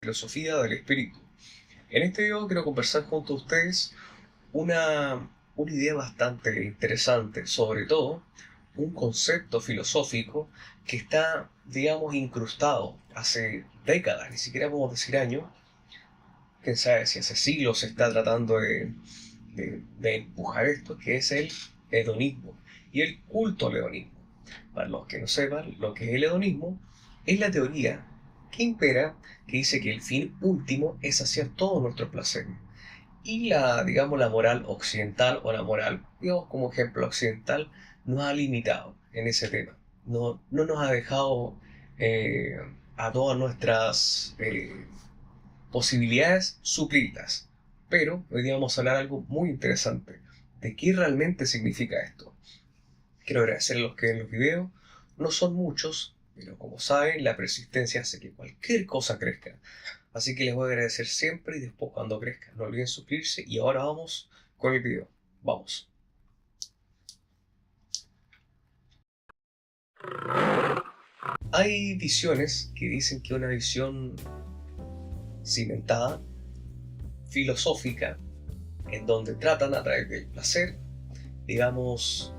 Filosofía del espíritu. En este video quiero conversar junto a ustedes una idea bastante interesante, sobre todo un concepto filosófico que está, digamos, incrustado hace décadas, ni siquiera podemos decir años, quién sabe si hace siglos se está tratando de empujar esto, que es el hedonismo y el culto al hedonismo. Para los que no sepan lo que es el hedonismo, es la teoría que impera, que dice que el fin último es saciar todos nuestros placeres. Y digamos, la moral occidental, o la moral, digamos, como ejemplo occidental, nos ha limitado en ese tema. No nos ha dejado eh, a todas nuestras posibilidades suplirlas. Pero hoy día vamos a hablar algo muy interesante, de qué realmente significa esto. Quiero agradecer a los que ven los videos. No son muchos, pero como saben, la persistencia hace que cualquier cosa crezca. Así que les voy a agradecer siempre y después cuando crezca. No olviden suscribirse y ahora vamos con el video. Vamos. Hay visiones que dicen que una visión cimentada, filosófica, en donde tratan a través del placer, digamos,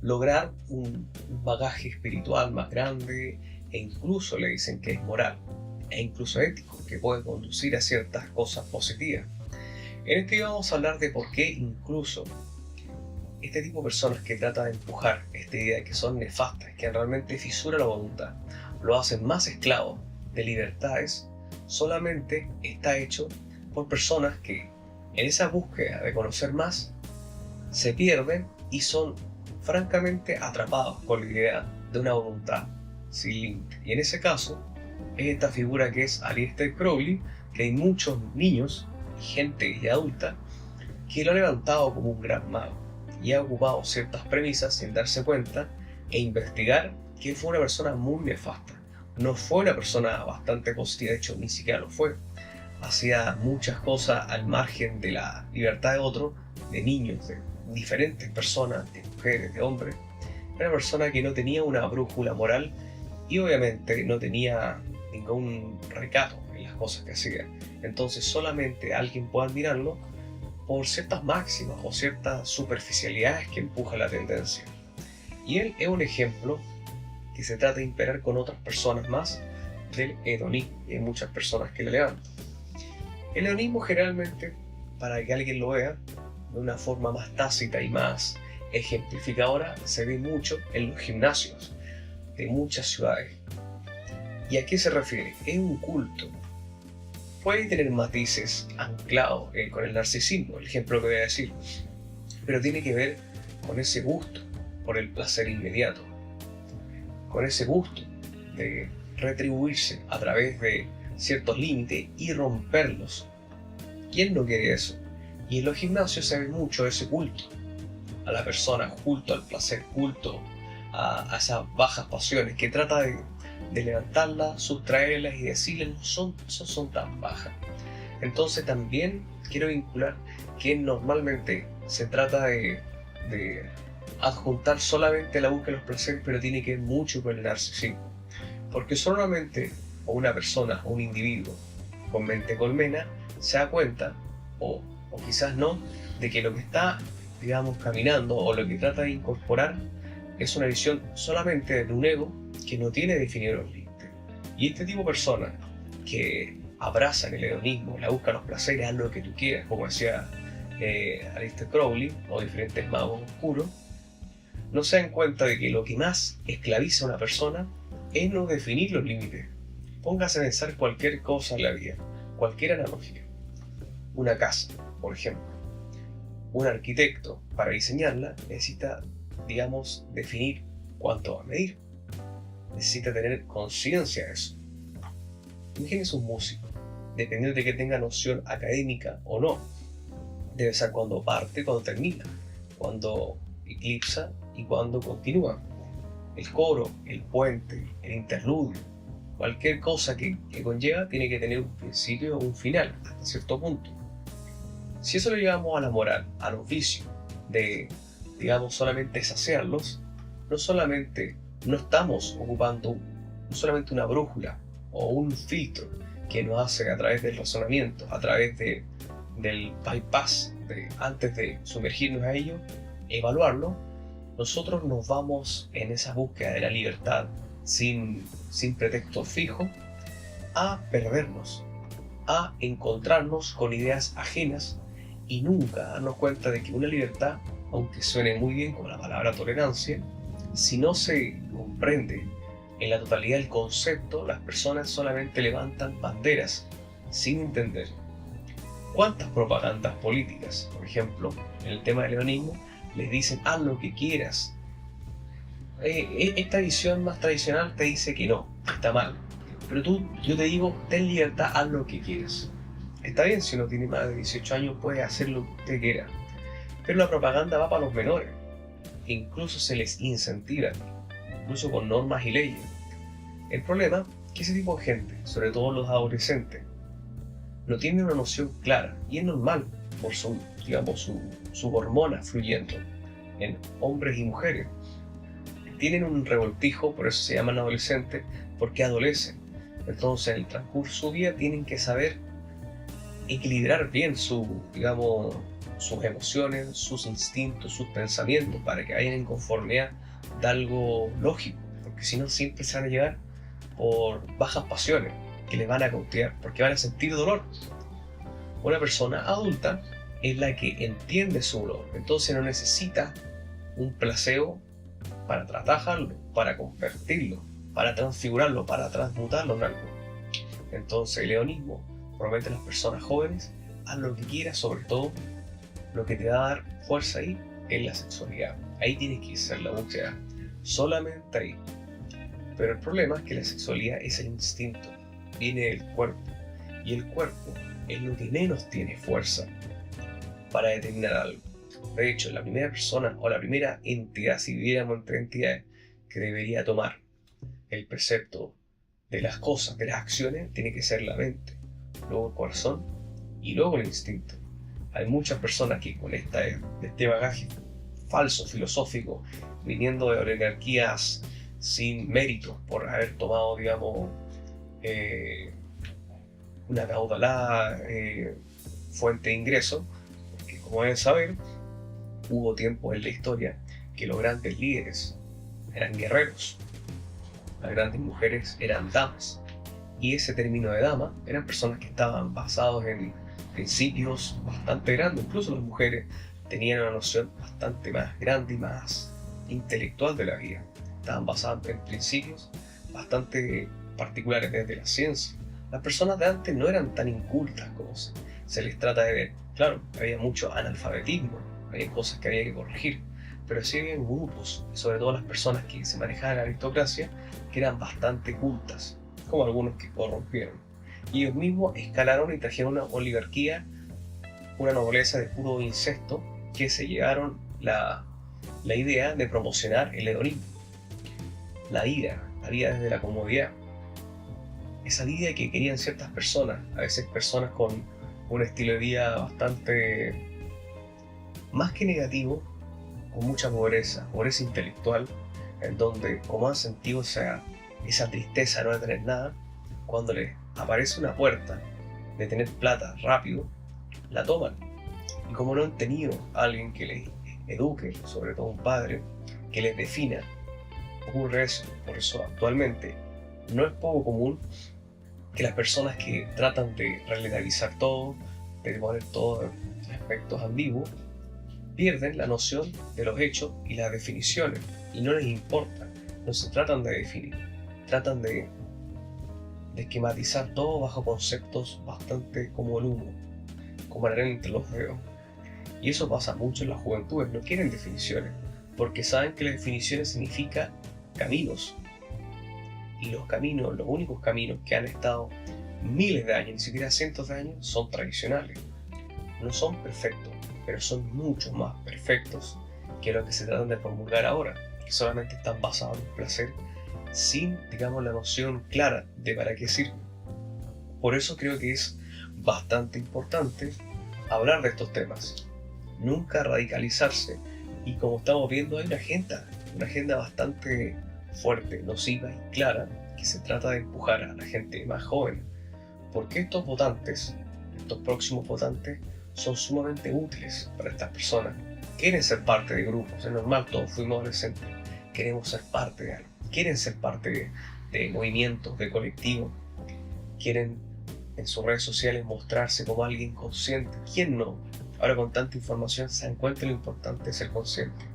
lograr un bagaje espiritual más grande, e incluso le dicen que es moral e incluso ético, que puede conducir a ciertas cosas positivas. En este video vamos a hablar de por qué incluso este tipo de personas que tratan de empujar esta idea, que son nefastas, que realmente fisuran la voluntad, lo hacen más esclavo de libertades, solamente está hecho por personas que en esa búsqueda de conocer más se pierden y son francamente atrapados por la idea de una voluntad sin límite. Y en ese caso es esta figura que es Aleister Crowley, que hay muchos niños, gente y adulta, que lo ha levantado como un gran mago y ha ocupado ciertas premisas sin darse cuenta e investigar que fue una persona muy nefasta. No fue una persona bastante positiva, de hecho ni siquiera lo fue. Hacía muchas cosas al margen de la libertad de otro, de niños, de diferentes personas, de mujeres, de hombres. Era una persona que no tenía una brújula moral y obviamente no tenía ningún recato en las cosas que hacía. Entonces solamente alguien puede admirarlo por ciertas máximas o ciertas superficialidades que empuja la tendencia. Y él es un ejemplo que se trata de imperar con otras personas más del hedonismo. Y hay muchas personas que le levantan. El hedonismo generalmente, para que alguien lo vea de una forma más tácita y más ejemplificadora, se ve mucho en los gimnasios de muchas ciudades. ¿Y a qué se refiere? Es un culto. Puede tener matices anclados con el narcisismo, el ejemplo que voy a decir, pero tiene que ver con ese gusto por el placer inmediato, con ese gusto de retribuirse a través de ciertos límites y romperlos. ¿Quién no quiere eso? Y en los gimnasios se ve mucho ese culto a la persona, culto al placer, culto a esas bajas pasiones, que trata de levantarlas, sustraerlas y decirles no son tan bajas. Entonces también quiero vincular que normalmente se trata de adjuntar solamente la búsqueda de los placeres, pero tiene que ver mucho con el narcisismo. Porque solamente una persona o un individuo con mente colmena se da cuenta, o quizás no, de que lo que está, digamos, caminando o lo que trata de incorporar es una visión solamente de un ego que no tiene definido los límites. Y este tipo de personas que abrazan el hedonismo, la buscan los placeres, haz lo que tú quieras, como decía Aleister Crowley o diferentes magos oscuros, no se dan cuenta de que lo que más esclaviza a una persona es no definir los límites. Póngase a pensar cualquier cosa en la vida, cualquier analogía. Una casa, por ejemplo. Un arquitecto, para diseñarla, necesita, digamos, definir cuánto va a medir. Necesita tener conciencia de eso. Imagínense un músico, dependiendo de que tenga noción académica o no. Debe saber cuándo parte, cuándo termina, cuándo eclipsa y cuándo continúa. El coro, el puente, el interludio, cualquier cosa que conlleva tiene que tener un principio o un final, hasta cierto punto. Si eso lo llevamos a la moral, a los vicios, de, digamos, solamente saciarlos, no solamente no estamos ocupando no solamente una brújula o un filtro que nos hace a través del razonamiento, a través del bypass, antes de sumergirnos a ello, evaluarlo, nosotros nos vamos en esa búsqueda de la libertad sin pretexto fijo a perdernos, a encontrarnos con ideas ajenas y nunca darnos cuenta de que una libertad, aunque suene muy bien como la palabra tolerancia, si no se comprende en la totalidad el concepto, las personas solamente levantan banderas sin entender. ¿Cuántas propagandas políticas, por ejemplo, en el tema del leonismo, les dicen haz lo que quieras? Esta visión más tradicional te dice que no, que está mal. Pero yo te digo, ten libertad, haz lo que quieras. Está bien, si uno tiene más de 18 años puede hacer lo que usted quiera. Pero la propaganda va para los menores. Incluso se les incentiva, incluso con normas y leyes. El problema es que ese tipo de gente, sobre todo los adolescentes, no tienen una noción clara, y es normal por sus hormonas fluyendo en hombres y mujeres. Tienen un revoltijo, por eso se llaman adolescentes, porque adolecen. Entonces, en el transcurso de su vida tienen que saber equilibrar bien sus emociones, sus instintos, sus pensamientos, para que vayan en conformidad de algo lógico, porque si no siempre se van a llevar por bajas pasiones que les van a cautivar, porque van a sentir dolor. Una persona adulta es la que entiende su dolor, entonces no necesita un placebo para tratarlo, para convertirlo, para transfigurarlo, para transmutarlo en algo. Entonces el leonismo promete a las personas jóvenes, haz lo que quieras, sobre todo lo que te va a dar fuerza ahí es la sexualidad. Ahí tienes que hacer la búsqueda, solamente ahí. Pero el problema es que la sexualidad es el instinto, viene del cuerpo, y el cuerpo es lo que menos tiene fuerza para determinar algo. De hecho, la primera persona o la primera entidad, si viviéramos entre entidades, que debería tomar el precepto de las cosas, de las acciones, tiene que ser la mente, luego el corazón y luego el instinto. Hay muchas personas que con este bagaje falso, filosófico, viniendo de oligarquías sin mérito por haber tomado, una caudalada fuente de ingreso, porque como deben saber, hubo tiempos en la historia que los grandes líderes eran guerreros, las grandes mujeres eran damas, y ese término de dama eran personas que estaban basados en principios bastante grandes. Incluso las mujeres tenían una noción bastante más grande y más intelectual de la vida, estaban basadas en principios bastante particulares desde la ciencia. Las personas de antes no eran tan incultas como se les trata de ver. Claro, había mucho analfabetismo, había cosas que había que corregir, pero sí había grupos, sobre todo las personas que se manejaban en la aristocracia, que eran bastante cultas, como algunos que corrompieron. Y ellos mismos escalaron y trajeron una oligarquía, una nobleza de puro incesto, que se llevaron la idea de promocionar el hedonismo. La vida desde la comodidad. Esa vida que querían ciertas personas, a veces personas con un estilo de vida bastante, más que negativo, con mucha pobreza intelectual, en donde como han sentido esa tristeza de no tener nada, cuando les aparece una puerta de tener plata rápido, la toman. Y como no han tenido a alguien que les eduque, sobre todo un padre, que les defina, ocurre eso. Por eso actualmente no es poco común que las personas que tratan de relativizar todo, de poner todo en aspectos ambiguos, pierden la noción de los hechos y las definiciones, y no les importa, no se tratan de definir, tratan de esquematizar todo bajo conceptos bastante como el humo, como la arena entre los dedos. Y eso pasa mucho en las juventudes, no quieren definiciones, porque saben que las definiciones significan caminos. Y los caminos, los únicos caminos que han estado miles de años, ni siquiera cientos de años, son tradicionales. No son perfectos, pero son mucho más perfectos que lo que se tratan de promulgar ahora, que solamente están basados en el placer, sin, la noción clara de para qué sirve. Por eso creo que es bastante importante hablar de estos temas, nunca radicalizarse, y como estamos viendo hay una agenda bastante fuerte, nociva y clara, que se trata de empujar a la gente más joven, porque estos votantes, estos próximos votantes, son sumamente útiles para estas personas. Quieren ser parte de grupos, es normal, todos fuimos adolescentes, queremos ser parte de algo, quieren ser parte de movimientos, de colectivos, quieren en sus redes sociales mostrarse como alguien consciente. ¿Quién no? Ahora con tanta información se dan cuenta de lo importante de ser consciente.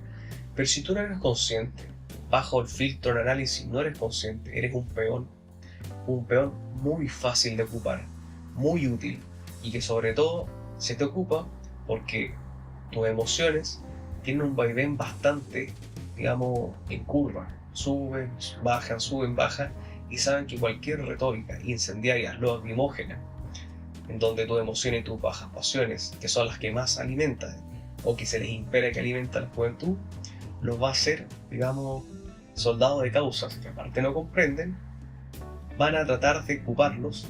Pero si tú no eres consciente, bajo el filtro de análisis no eres consciente, eres un peón muy fácil de ocupar, muy útil, y que sobre todo se te ocupa porque tus emociones tienen un vaivén bastante, digamos, en curva. Suben, bajan, y saben que cualquier retórica incendiaria, lacrimógena, en donde tus emociones y tus bajas pasiones, que son las que más alimentan, o que se les impera que alimenta la juventud, los va a hacer, digamos, soldados de causas que aparte no comprenden, van a tratar de ocuparlos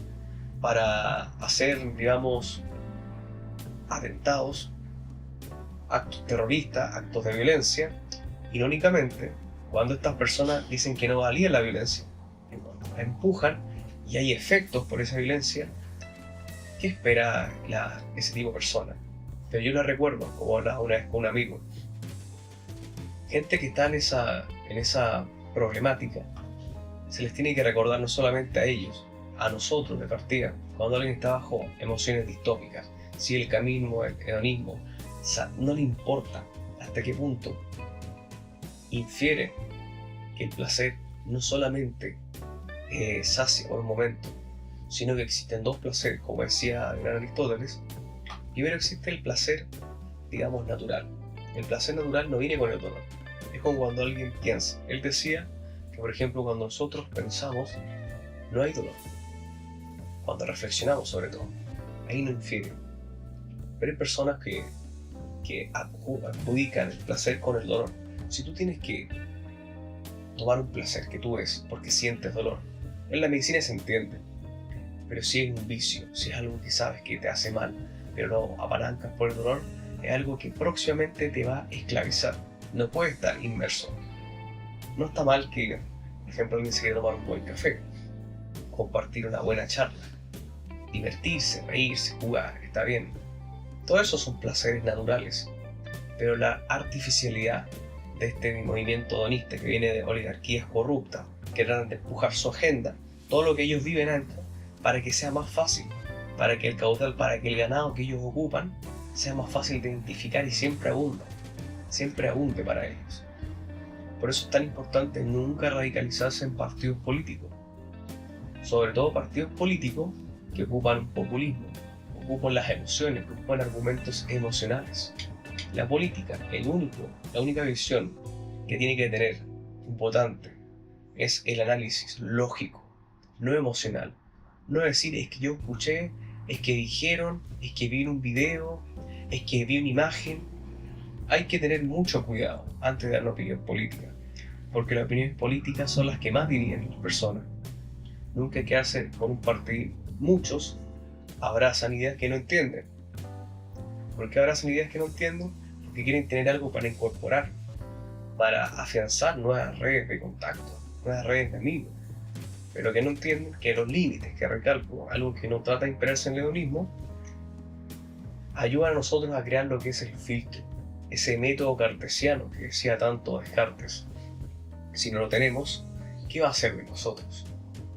para hacer, digamos, atentados, actos terroristas, actos de violencia. Irónicamente, cuando estas personas dicen que no valía la violencia, y cuando la empujan y hay efectos por esa violencia, ¿qué espera ese tipo de personas? Pero yo la recuerdo, como hablaba una vez con un amigo, gente que está en esa problemática, se les tiene que recordar no solamente a ellos, a nosotros de partida, cuando alguien está bajo emociones distópicas, si el camino, el hedonismo, o sea, no le importa hasta qué punto infiere que el placer no solamente sacia por un momento, sino que existen dos placeres, como decía el gran Aristóteles. Primero existe el placer, digamos, natural. El placer natural no viene con el dolor. Es como cuando alguien piensa. Él decía que, por ejemplo, cuando nosotros pensamos, no hay dolor. Cuando reflexionamos, sobre todo, ahí no infiere. Pero hay personas que adjudican el placer con el dolor. Si tú tienes que tomar un placer que tú ves porque sientes dolor, en la medicina se entiende. Pero si es un vicio, si es algo que sabes que te hace mal, pero lo apalancas por el dolor, es algo que próximamente te va a esclavizar. No puede estar inmerso. No está mal que, por ejemplo, alguien se quiera tomar un buen café, compartir una buena charla, divertirse, reírse, jugar, está bien. Todo eso son placeres naturales. Pero la artificialidad de este movimiento hedonista que viene de oligarquías corruptas, que tratan de empujar su agenda, todo lo que ellos viven antes, para que sea más fácil, para que el caudal, para que el ganado que ellos ocupan sea más fácil de identificar y siempre abunde para ellos. Por eso es tan importante nunca radicalizarse en partidos políticos, sobre todo partidos políticos que ocupan un populismo, ocupan las emociones, ocupan argumentos emocionales. La política, la única visión que tiene que tener un votante es el análisis lógico, no emocional. No decir, es que yo escuché, es que dijeron, es que vi un video, es que vi una imagen. Hay que tener mucho cuidado antes de dar una opinión política, porque las opiniones políticas son las que más dividen las personas. Nunca hay que quedarse con un partido. Muchos abrazan ideas que no entienden. ¿Por qué abrazan ideas que no entienden? Porque quieren tener algo para incorporar, para afianzar nuevas redes de contacto, nuevas redes de amigos. Pero que no entienden que los límites, que recalco, algo que no trata de imperarse en el hedonismo, ayudan a nosotros a crear lo que es el filtro, ese método cartesiano que decía tanto Descartes. Si no lo tenemos, ¿qué va a hacer de nosotros?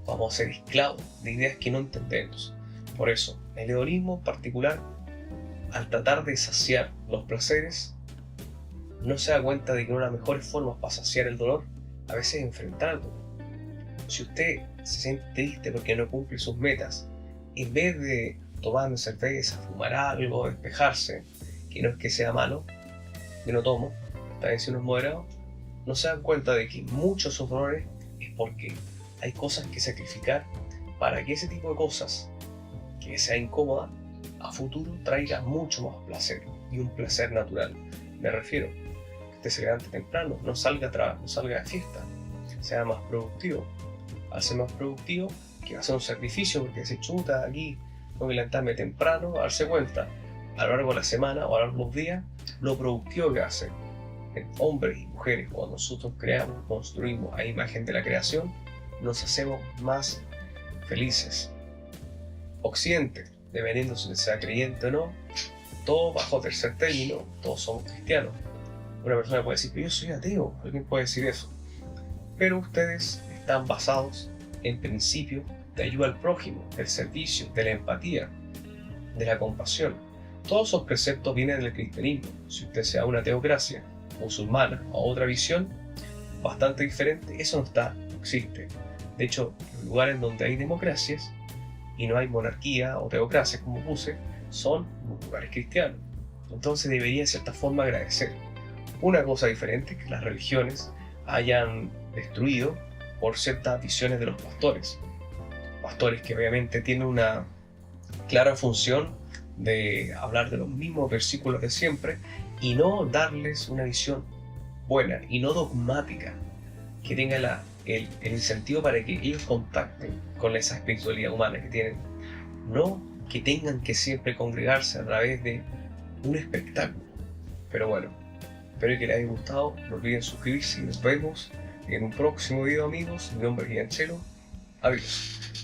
Vamos a ser esclavos de ideas que no entendemos. Por eso, el hedonismo en particular, al tratar de saciar los placeres, no se da cuenta de que una de las mejores formas para saciar el dolor a veces es enfrentar el dolor. Si usted se siente triste porque no cumple sus metas, en vez de tomar una cerveza, fumar algo, despejarse, que no es que sea malo, yo no tomo, está bien si uno es moderado, no se dan cuenta de que muchos de sus dolores es porque hay cosas que sacrificar para que ese tipo de cosas, que sea incómoda, a futuro traiga mucho más placer, y un placer natural. Me refiero que usted se levante temprano, no salga a trabajar, no salga de fiesta, sea más productivo. Al ser más productivo, que va a ser un sacrificio porque se chuta aquí, tengo que levantarme temprano, darse cuenta a lo largo de la semana o a lo largo de los días lo productivo que va a ser. Hombres y mujeres, cuando nosotros creamos, construimos a imagen de la creación, nos hacemos más felices. Occidente, dependiendo si sea creyente o no, todo bajo tercer término, todos somos cristianos. Una persona puede decir, pero yo soy ateo, alguien puede decir eso. Pero ustedes están basados en principios de ayuda al prójimo, del servicio, de la empatía, de la compasión. Todos esos preceptos vienen del cristianismo. Si usted sea una teocracia musulmana o otra visión bastante diferente, eso no existe. De hecho, los lugares donde hay democracias y no hay monarquía o teocracia, como puse, son lugares cristianos. Entonces debería de cierta forma agradecer. Una cosa diferente es que las religiones hayan destruido por ciertas visiones de los pastores. Pastores que obviamente tienen una clara función de hablar de los mismos versículos de siempre y no darles una visión buena y no dogmática, que tenga el incentivo para que ellos contacten con esa espiritualidad humana que tienen, no que tengan que siempre congregarse a través de un espectáculo. Pero bueno, espero que les haya gustado, no olviden suscribirse y nos vemos en un próximo video, amigos. Mi nombre es Gianchelo, adiós.